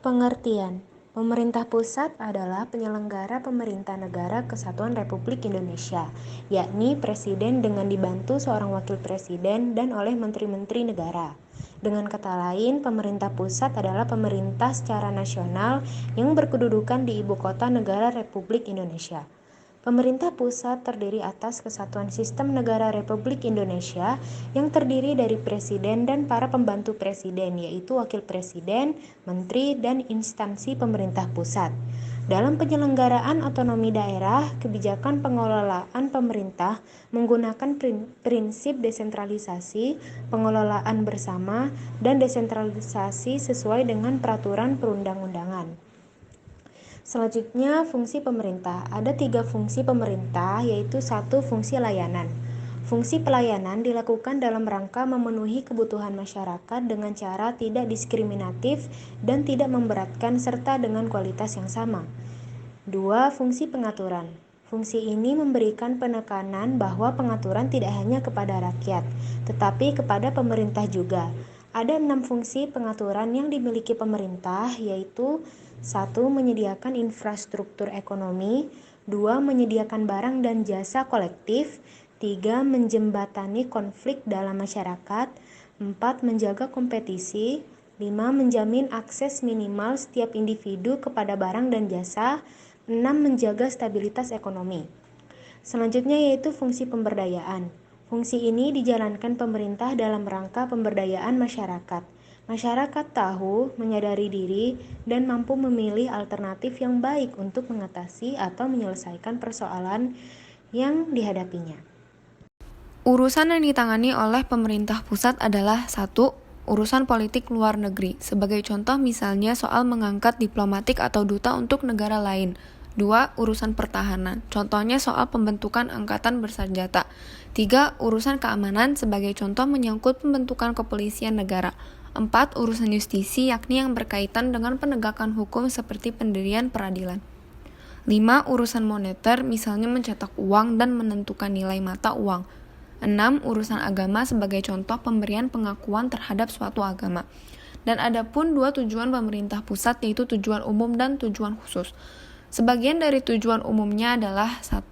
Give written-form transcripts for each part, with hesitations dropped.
Pengertian: pemerintah pusat adalah penyelenggara pemerintah negara Kesatuan Republik Indonesia, yakni presiden dengan dibantu seorang wakil presiden dan oleh menteri-menteri negara. Dengan kata lain, pemerintah pusat adalah pemerintah secara nasional yang berkedudukan di ibu kota negara Republik Indonesia. Pemerintah pusat terdiri atas Kesatuan Sistem Negara Republik Indonesia yang terdiri dari presiden dan para pembantu presiden, yaitu wakil presiden, menteri, dan instansi pemerintah pusat. Dalam penyelenggaraan otonomi daerah, kebijakan pengelolaan pemerintah menggunakan prinsip desentralisasi, pengelolaan bersama, dan desentralisasi sesuai dengan peraturan perundang-undangan. Selanjutnya, fungsi pemerintah. Ada 3 fungsi pemerintah, yaitu 1. Fungsi layanan. Fungsi pelayanan dilakukan dalam rangka memenuhi kebutuhan masyarakat dengan cara tidak diskriminatif dan tidak memberatkan serta dengan kualitas yang sama. 2. Fungsi pengaturan. Fungsi ini memberikan penekanan bahwa pengaturan tidak hanya kepada rakyat, tetapi kepada pemerintah juga. Ada 6 fungsi pengaturan yang dimiliki pemerintah, yaitu 1. Menyediakan infrastruktur ekonomi, 2. Menyediakan barang dan jasa kolektif, 3. Menjembatani konflik dalam masyarakat, 4. Menjaga kompetisi, 5. Menjamin akses minimal setiap individu kepada barang dan jasa, 6. Menjaga stabilitas ekonomi. Selanjutnya yaitu fungsi pemberdayaan. Fungsi ini dijalankan pemerintah dalam rangka pemberdayaan masyarakat. Masyarakat tahu, menyadari diri, dan mampu memilih alternatif yang baik untuk mengatasi atau menyelesaikan persoalan yang dihadapinya. Urusan yang ditangani oleh pemerintah pusat adalah 1. Urusan politik luar negeri. Sebagai contoh misalnya soal mengangkat diplomatik atau duta untuk negara lain. 2. Urusan pertahanan. Contohnya soal pembentukan angkatan bersenjata. 3. Urusan keamanan. Sebagai contoh menyangkut pembentukan kepolisian negara. 4. Urusan justisi, yakni yang berkaitan dengan penegakan hukum seperti pendirian peradilan. 5. Urusan moneter, misalnya mencetak uang dan menentukan nilai mata uang. 6. Urusan agama, sebagai contoh pemberian pengakuan terhadap suatu agama. Dan ada pun 2 tujuan pemerintah pusat, yaitu tujuan umum dan tujuan khusus. Sebagian dari tujuan umumnya adalah 1.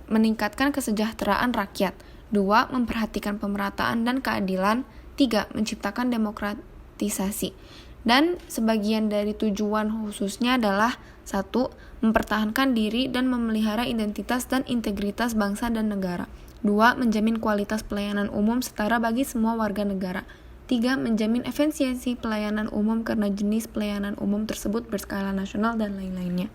Meningkatkan kesejahteraan rakyat. 2. Memperhatikan pemerataan dan keadilan. 3. Menciptakan demokratisasi. Dan sebagian dari tujuan khususnya adalah 1. Mempertahankan diri dan memelihara identitas dan integritas bangsa dan negara. 2. Menjamin kualitas pelayanan umum setara bagi semua warga negara. 3. Menjamin efisiensi pelayanan umum karena jenis pelayanan umum tersebut berskala nasional dan lain-lainnya.